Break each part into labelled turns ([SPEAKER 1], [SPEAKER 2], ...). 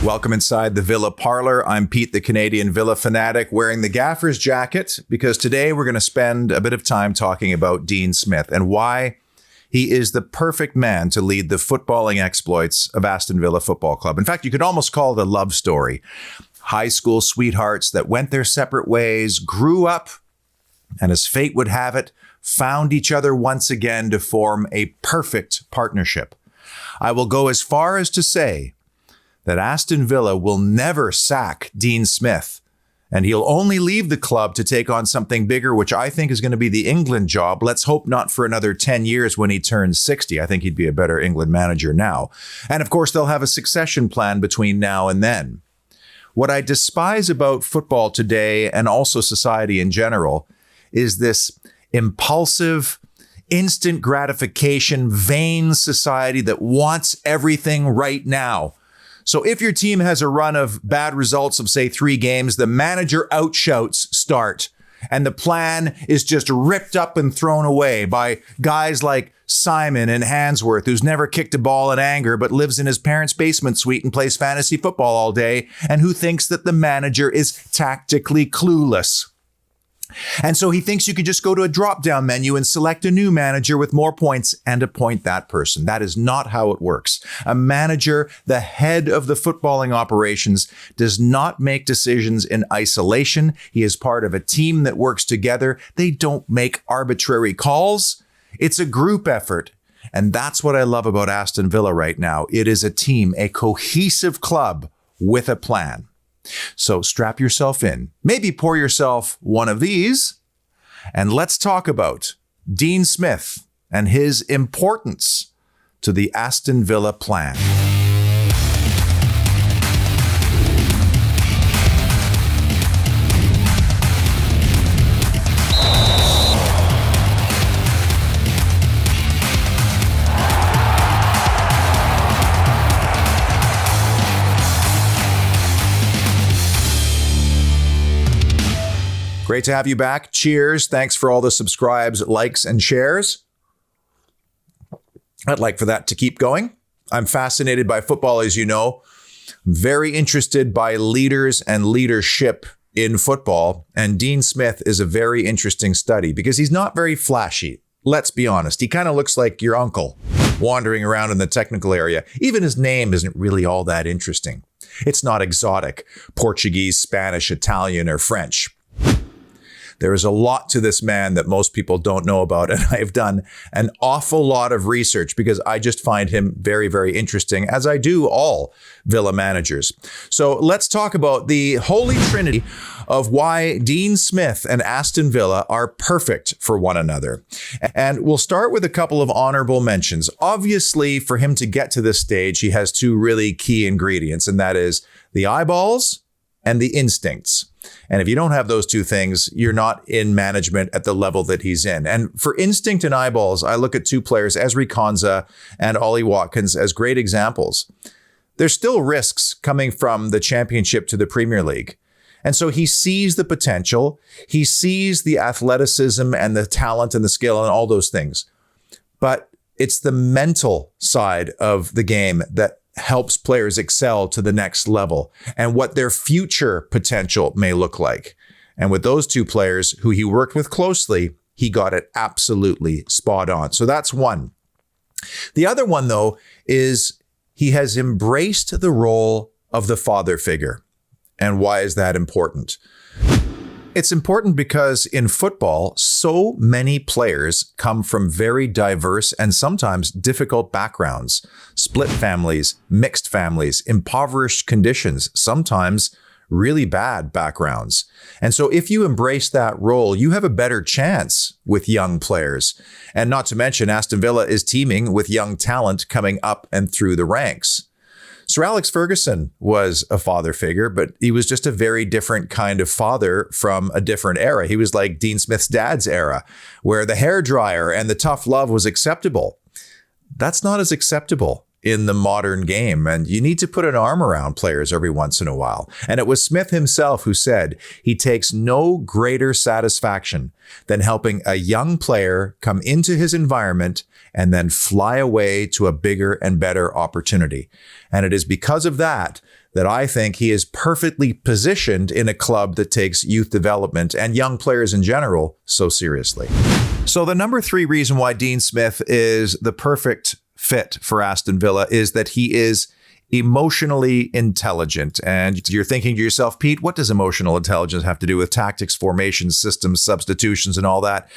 [SPEAKER 1] Welcome inside the Villa Parlor. I'm Pete, the Canadian Villa Fanatic, wearing the gaffer's jacket because today we're going to spend a bit of time talking about Dean Smith and why he is the perfect man to lead the footballing exploits of Aston Villa Football Club. In fact, you could almost call it a love story. High school sweethearts that went their separate ways, grew up, and as fate would have it, found each other once again to form a perfect partnership. I will go as far as to say that Aston Villa will never sack Dean Smith, and he'll only leave the club to take on something bigger, which I think is going to be the England job. Let's hope not for another 10 years when he turns 60. I think he'd be a better England manager now. And of course, they'll have a succession plan between now and then. What I despise about football today, and also society in general, is this impulsive, instant gratification, vain society that wants everything right now. So if your team has a run of bad results of, say, 3 games, the manager outshouts start, and the plan is just ripped up and thrown away by guys like Simon and Hansworth, who's never kicked a ball in anger but lives in his parents' basement suite and plays fantasy football all day, and who thinks that the manager is tactically clueless. And so he thinks you could just go to a drop-down menu and select a new manager with more points and appoint that person. That is not how it works. A manager, the head of the footballing operations, does not make decisions in isolation. He is part of a team that works together. They don't make arbitrary calls. It's a group effort. And that's what I love about Aston Villa right now. It is a team, a cohesive club with a plan. So strap yourself in, maybe pour yourself one of these, and let's talk about Dean Smith and his importance to the Aston Villa plan. Great to have you back. Cheers. Thanks for all the subscribes, likes, and shares. I'd like for that to keep going. I'm fascinated by football, as you know. I'm very interested by leaders and leadership in football. And Dean Smith is a very interesting study because he's not very flashy. Let's be honest. He kind of looks like your uncle wandering around in the technical area. Even his name isn't really all that interesting. It's not exotic, Portuguese, Spanish, Italian, or French. There is a lot to this man that most people don't know about, and I have done an awful lot of research because I just find him very, very interesting, as I do all Villa managers. So let's talk about the holy trinity of why Dean Smith and Aston Villa are perfect for one another. And we'll start with a couple of honorable mentions. Obviously, for him to get to this stage, he has 2 really key ingredients, and that is the eyeballs and the instincts. And if you don't have those 2 things, you're not in management at the level that he's in. And for instinct and eyeballs, I look at 2 players, Ezri Konsa and Ollie Watkins, as great examples. There's still risks coming from the Championship to the Premier League. And so he sees the potential. He sees the athleticism and the talent and the skill and all those things. But it's the mental side of the game that helps players excel to the next level and what their future potential may look like. And with those 2 players who he worked with closely, he got it absolutely spot on. So that's one. The other one, though, is he has embraced the role of the father figure. And why is that important? It's important because in football, so many players come from very diverse and sometimes difficult backgrounds, split families, mixed families, impoverished conditions, sometimes really bad backgrounds. And so if you embrace that role, you have a better chance with young players. And not to mention, Aston Villa is teaming with young talent coming up and through the ranks. Sir Alex Ferguson was a father figure, but he was just a very different kind of father from a different era. He was like Dean Smith's dad's era, where the hairdryer and the tough love was acceptable. That's not as acceptable in the modern game, and you need to put an arm around players every once in a while. And it was Smith himself who said he takes no greater satisfaction than helping a young player come into his environment and then fly away to a bigger and better opportunity. And it is because of that I think he is perfectly positioned in a club that takes youth development and young players in general so seriously. So the number 3 reason why Dean Smith is the perfect fit for Aston Villa is that he is emotionally intelligent. And you're thinking to yourself, Pete, what does emotional intelligence have to do with tactics, formations, systems, substitutions, and all that?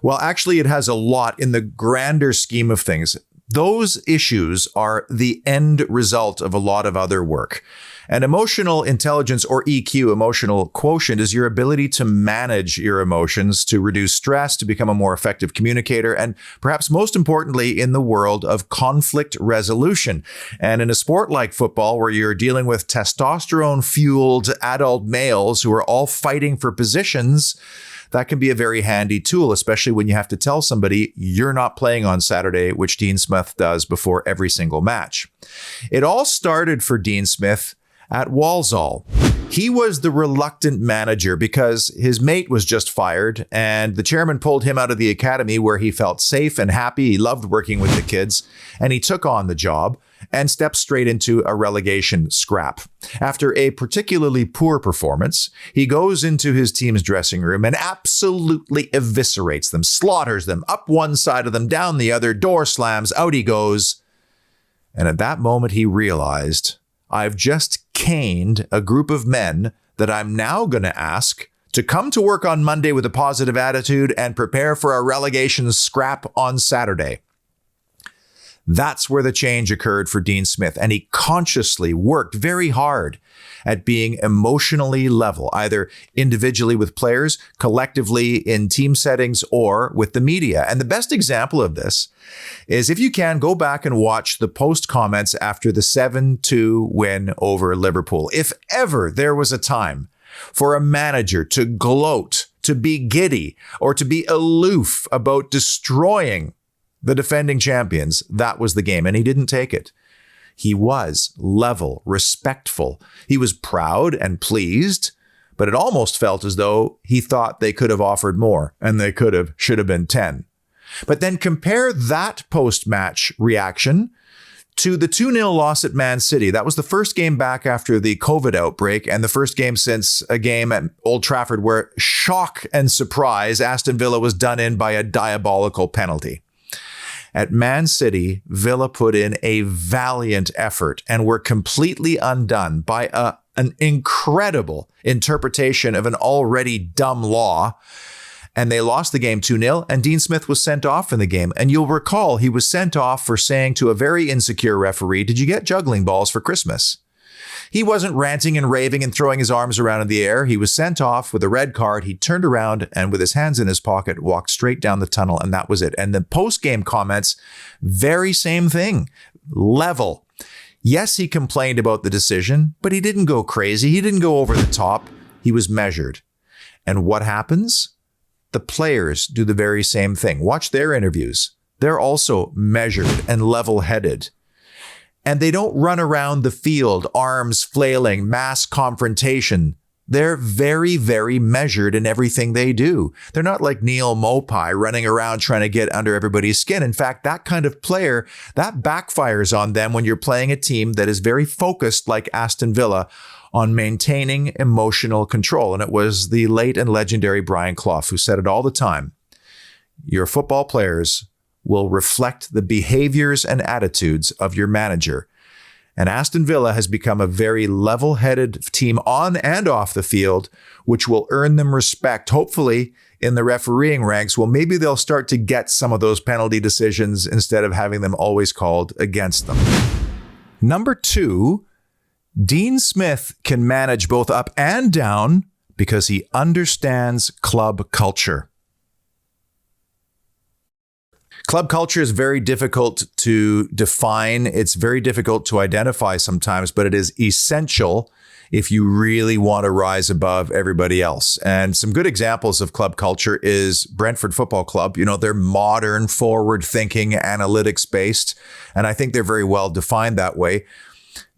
[SPEAKER 1] Well, actually, it has a lot in the grander scheme of things. Those issues are the end result of a lot of other work. And emotional intelligence, or EQ, emotional quotient, is your ability to manage your emotions, to reduce stress, to become a more effective communicator, and perhaps most importantly, in the world of conflict resolution. And in a sport like football, where you're dealing with testosterone-fueled adult males who are all fighting for positions, that can be a very handy tool, especially when you have to tell somebody you're not playing on Saturday, which Dean Smith does before every single match. It all started for Dean Smith at Walsall. He was the reluctant manager because his mate was just fired, and the chairman pulled him out of the academy where he felt safe and happy. He loved working with the kids, and he took on the job and stepped straight into a relegation scrap. After a particularly poor performance, he goes into his team's dressing room and absolutely eviscerates them, slaughters them, up one side of them, down the other, door slams, out he goes. And at that moment, he realized, I've just caned a group of men that I'm now going to ask to come to work on Monday with a positive attitude and prepare for a relegation scrap on Saturday. That's where the change occurred for Dean Smith, and he consciously worked very hard at being emotionally level, either individually with players, collectively in team settings, or with the media. And the best example of this is, if you can, go back and watch the post comments after the 7-2 win over Liverpool. If ever there was a time for a manager to gloat, to be giddy, or to be aloof about destroying the defending champions, that was the game, and he didn't take it. He was level, respectful. He was proud and pleased, but it almost felt as though he thought they could have offered more, and they should have been 10. But then compare that post-match reaction to the 2-0 loss at Man City. That was the first game back after the COVID outbreak, and the first game since a game at Old Trafford where, shock and surprise, Aston Villa was done in by a diabolical penalty. At Man City, Villa put in a valiant effort and were completely undone by an incredible interpretation of an already dumb law. And they lost the game 2-0, and Dean Smith was sent off in the game. And you'll recall he was sent off for saying to a very insecure referee, "Did you get juggling balls for Christmas?" He wasn't ranting and raving and throwing his arms around in the air. He was sent off with a red card. He turned around and, with his hands in his pocket, walked straight down the tunnel, and that was it. And the post-game comments, very same thing, level. Yes, he complained about the decision, but he didn't go crazy. He didn't go over the top. He was measured. And what happens? The players do the very same thing. Watch their interviews. They're also measured and level-headed. And they don't run around the field, arms flailing, mass confrontation. They're very, very measured in everything they do. They're not like Neil Mopai running around trying to get under everybody's skin. In fact, that kind of player, that backfires on them when you're playing a team that is very focused, like Aston Villa, on maintaining emotional control. And it was the late and legendary Brian Clough who said it all the time. Your football players will reflect the behaviors and attitudes of your manager. And Aston Villa has become a very level-headed team on and off the field, which will earn them respect, hopefully, in the refereeing ranks. Well, maybe they'll start to get some of those penalty decisions instead of having them always called against them. Number 2, Dean Smith can manage both up and down because he understands club culture. Club culture is very difficult to define. It's very difficult to identify sometimes, but it is essential if you really want to rise above everybody else. And some good examples of club culture is Brentford Football Club. You know, they're modern, forward-thinking, analytics-based, and I think they're very well defined that way.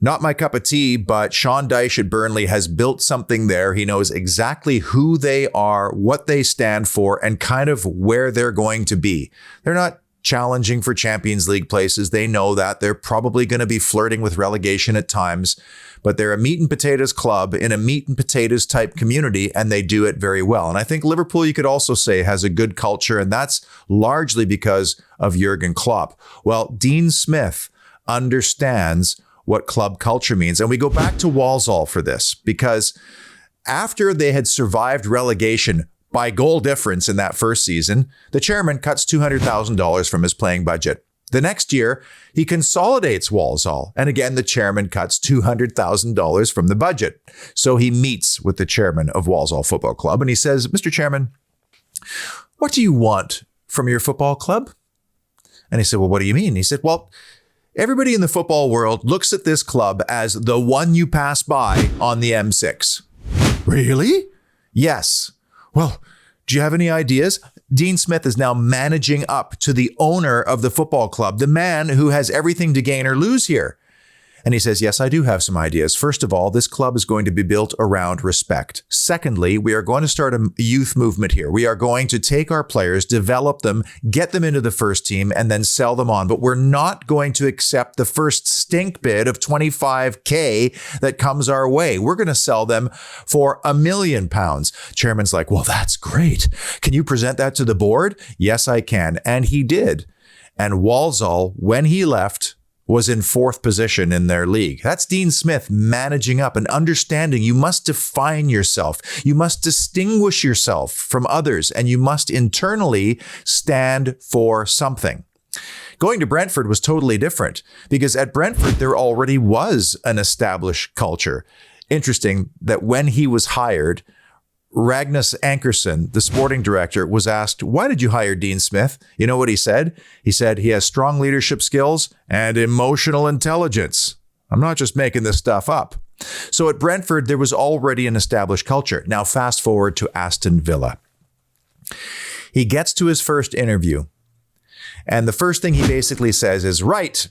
[SPEAKER 1] Not my cup of tea, but Sean Dyche at Burnley has built something there. He knows exactly who they are, what they stand for, and kind of where they're going to be. They're not challenging for Champions League places. They know that. They're probably going to be flirting with relegation at times, but they're a meat and potatoes club in a meat and potatoes type community, and they do it very well. And I think Liverpool, you could also say, has a good culture, and that's largely because of Jurgen Klopp. Well, Dean Smith understands what club culture means. And we go back to Walsall for this, because after they had survived relegation by goal difference in that first season, the chairman cuts $200,000 from his playing budget. The next year, he consolidates Walsall. And again, the chairman cuts $200,000 from the budget. So he meets with the chairman of Walsall Football Club and he says, "Mr. Chairman, what do you want from your football club?" And he said, "Well, what do you mean?" He said, "Well, everybody in the football world looks at this club as the one you pass by on the M6. "Really?" "Yes." "Well, do you have any ideas?" Dean Smith is now managing up to the owner of the football club, the man who has everything to gain or lose here. And he says, "Yes, I do have some ideas. First of all, this club is going to be built around respect. Secondly, we are going to start a youth movement here. We are going to take our players, develop them, get them into the first team, and then sell them on. But we're not going to accept the first stink bid of $25K that comes our way. We're going to sell them for £1 million. Chairman's like, "Well, that's great. Can you present that to the board?" "Yes, I can." And he did. And Walsall, when he left, was in 4th position in their league. That's Dean Smith managing up and understanding you must define yourself. You must distinguish yourself from others, and you must internally stand for something. Going to Brentford was totally different, because at Brentford, there already was an established culture. Interesting that when he was hired, Ragnar Ankerson, the sporting director, was asked, "Why did you hire Dean Smith?" You know what he said? He said he has strong leadership skills and emotional intelligence. I'm not just making this stuff up. So at Brentford, there was already an established culture. Now fast forward to Aston Villa. He gets to his first interview, and the first thing he basically says is, "Right,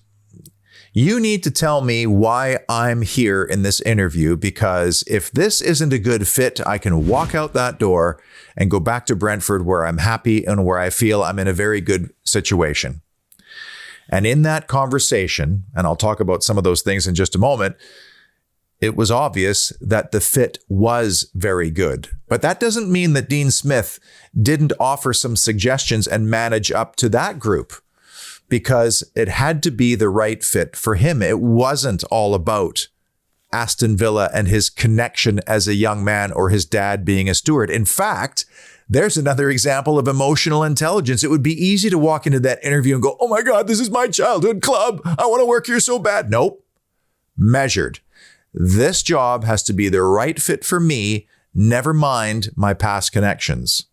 [SPEAKER 1] you need to tell me why I'm here in this interview, because if this isn't a good fit, I can walk out that door and go back to Brentford where I'm happy and where I feel I'm in a very good situation." And in that conversation, and I'll talk about some of those things in just a moment, it was obvious that the fit was very good. But that doesn't mean that Dean Smith didn't offer some suggestions and manage up to that group, because it had to be the right fit for him. It wasn't all about Aston Villa and his connection as a young man or his dad being a steward. In fact, there's another example of emotional intelligence. It would be easy to walk into that interview and go, "Oh my God, this is my childhood club. I want to work here so bad." Nope. Measured. This job has to be the right fit for me, never mind my past connections.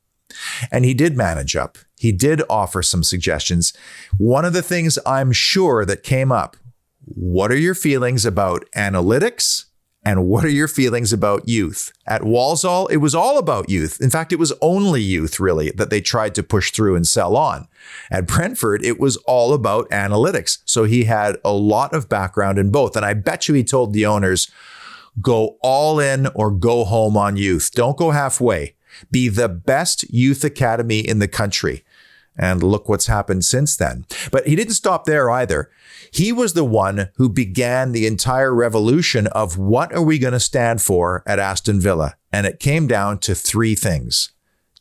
[SPEAKER 1] And he did manage up. He did offer some suggestions. One of the things I'm sure that came up, what are your feelings about analytics and what are your feelings about youth? At Walsall, it was all about youth. In fact, it was only youth really that they tried to push through and sell on. At Brentford, it was all about analytics. So he had a lot of background in both. And I bet you he told the owners, go all in or go home on youth. Don't go halfway. Be the best youth academy in the country. And look what's happened since then. But he didn't stop there either. He was the one who began the entire revolution of what are we going to stand for at Aston Villa? And it came down to 3 things.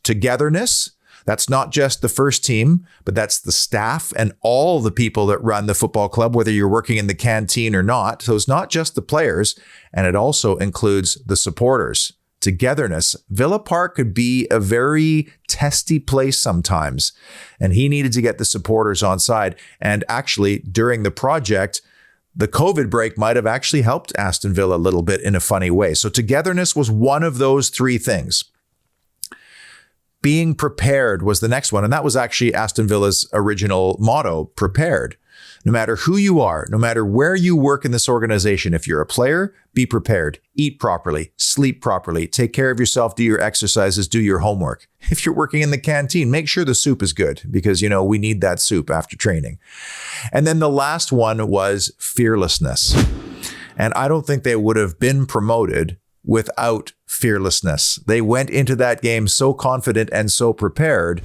[SPEAKER 1] Togetherness. That's not just the first team, but that's the staff and all the people that run the football club, whether you're working in the canteen or not. So it's not just the players, and it also includes the supporters. Togetherness. Villa Park could be a very testy place sometimes, and he needed to get the supporters on side. And actually, during the project, the COVID break might have actually helped Aston Villa a little bit in a funny way. So togetherness was one of those 3 things. Being prepared was the next one, and that was actually Aston Villa's original motto, prepared. No matter who you are, no matter where you work in this organization, if you're a player, be prepared, eat properly, sleep properly, take care of yourself, do your exercises, do your homework. If you're working in the canteen, make sure the soup is good because, we need that soup after training. And then the last one was fearlessness. And I don't think they would have been promoted without fearlessness. They went into that game so confident and so prepared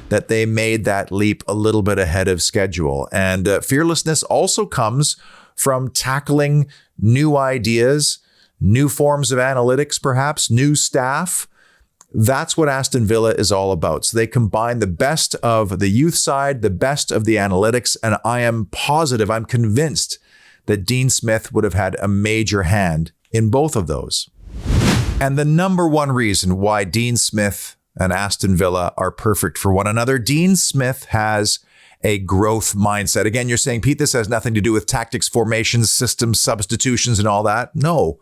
[SPEAKER 1] that they made that leap a little bit ahead of schedule. And fearlessness also comes from tackling new ideas, new forms of analytics, perhaps new staff. That's what Aston Villa is all about. So they combine the best of the youth side, the best of the analytics, and I am positive, I'm convinced that Dean Smith would have had a major hand in both of those. And the number one reason why Dean Smith and Aston Villa are perfect for one another, Dean Smith has a growth mindset. Again, you're saying, Pete, this has nothing to do with tactics, formations, systems, substitutions, and all that. No,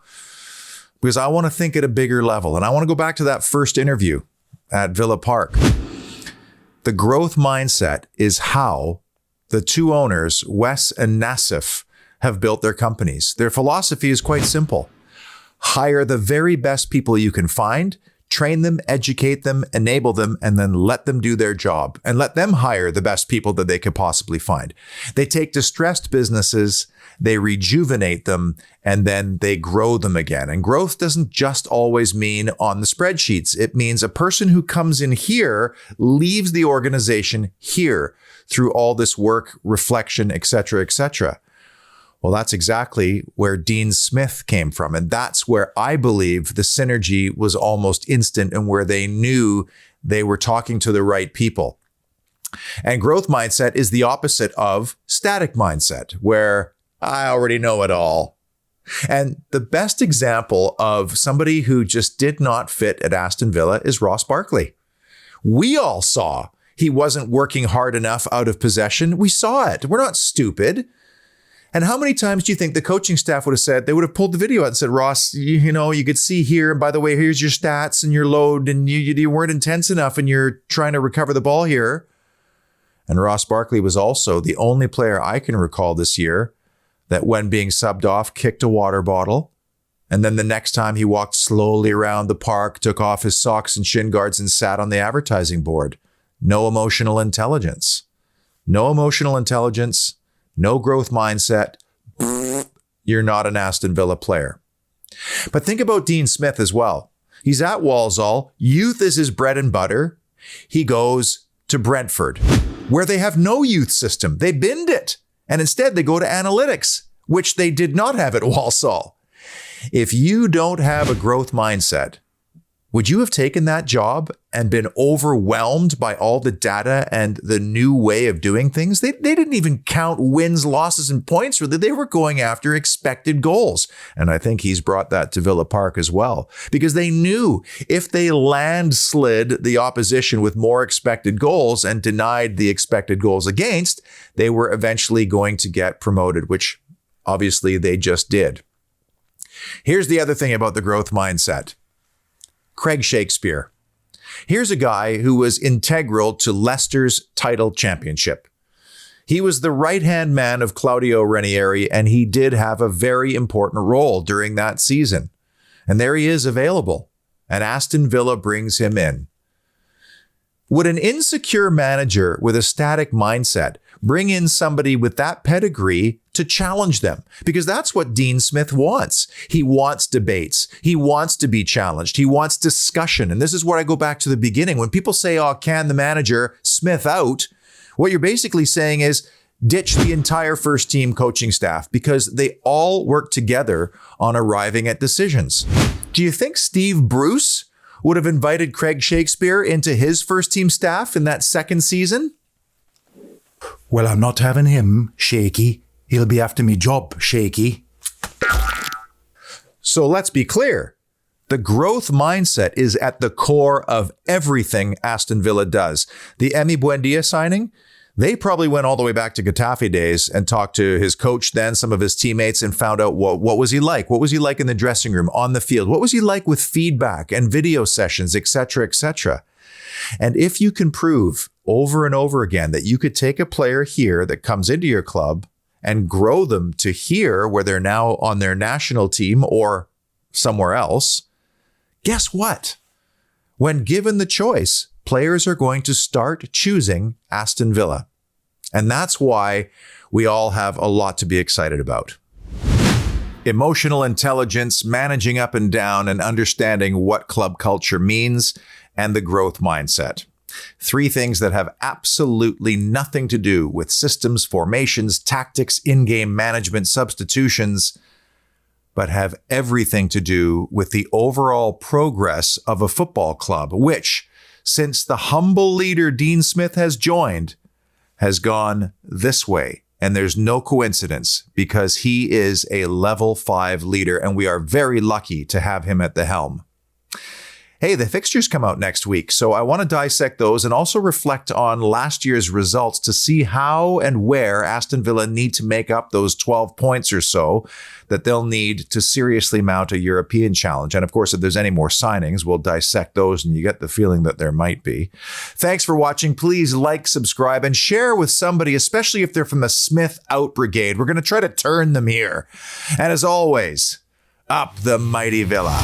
[SPEAKER 1] because I want to think at a bigger level. And I want to go back to that first interview at Villa Park. The growth mindset is how the two owners, Wes and Nassif, have built their companies. Their philosophy is quite simple. Hire the very best people you can find, train them, educate them, enable them, and then let them do their job and let them hire the best people that they could possibly find. They take distressed businesses, they rejuvenate them, and then they grow them again. And growth doesn't just always mean on the spreadsheets. It means a person who comes in here leaves the organization here through all this work, reflection, etc., etc. Well, that's exactly where Dean Smith came from. And that's where I believe the synergy was almost instant and where they knew they were talking to the right people. And growth mindset is the opposite of static mindset, where I already know it all. And the best example of somebody who just did not fit at Aston Villa is Ross Barkley. We all saw he wasn't working hard enough out of possession. We saw it. We're not stupid. And how many times do you think the coaching staff would have said, they would have pulled the video out and said, Ross, you could see here, and by the way, here's your stats and your load, and you weren't intense enough and you're trying to recover the ball here. And Ross Barkley was also the only player I can recall this year that when being subbed off, kicked a water bottle. And then the next time he walked slowly around the park, took off his socks and shin guards and sat on the advertising board. No emotional intelligence. No emotional intelligence. No growth mindset. You're not an Aston Villa player. But think about Dean Smith as well. He's at Walsall. Youth is his bread and butter. He goes to Brentford, where they have no youth system. They binned it. And instead they go to analytics, which they did not have at Walsall. If you don't have a growth mindset, would you have taken that job and been overwhelmed by all the data and the new way of doing things? They didn't even count wins, losses, and points. Really, they were going after expected goals. And I think he's brought that to Villa Park as well, because they knew if they landslid the opposition with more expected goals and denied the expected goals against, they were eventually going to get promoted, which obviously they just did. Here's the other thing about the growth mindset. Craig Shakespeare. Here's a guy who was integral to Leicester's title championship. He was the right-hand man of Claudio Ranieri, and he did have a very important role during that season. And there he is available, and Aston Villa brings him in. Would an insecure manager with a static mindset bring in somebody with that pedigree to challenge them? Because that's what Dean Smith wants. He wants debates. He wants to be challenged. He wants discussion. And this is where I go back to the beginning. When people say, oh, can the manager Smith out? What you're basically saying is ditch the entire first team coaching staff, because they all work together on arriving at decisions. Do you think Steve Bruce would have invited Craig Shakespeare into his first team staff in that second season?
[SPEAKER 2] Well, I'm not having him, Shaky. He'll be after me job, Shaky.
[SPEAKER 1] So let's be clear. The growth mindset is at the core of everything Aston Villa does. The Emi Buendia signing, they probably went all the way back to Getafe days and talked to his coach then, some of his teammates, and found out what was he like? What was he like in the dressing room, on the field? What was he like with feedback and video sessions, etc., etc.? And if you can prove over and over again that you could take a player here that comes into your club and grow them to here where they're now on their national team or somewhere else, guess what? When given the choice, players are going to start choosing Aston Villa. And that's why we all have a lot to be excited about. Emotional intelligence, managing up and down, and understanding what club culture means, and the growth mindset. 3 things that have absolutely nothing to do with systems, formations, tactics, in-game management, substitutions, but have everything to do with the overall progress of a football club, which, since the humble leader Dean Smith has joined, has gone this way. And there's no coincidence, because he is a level 5 leader, and we are very lucky to have him at the helm. Hey, the fixtures come out next week, so I want to dissect those and also reflect on last year's results to see how and where Aston Villa need to make up those 12 points or so that they'll need to seriously mount a European challenge. And of course, if there's any more signings, we'll dissect those, and you get the feeling that there might be. Thanks for watching. Please like, subscribe, and share with somebody, especially if they're from the Smith Out Brigade. We're going to try to turn them here. And as always, up the mighty Villa.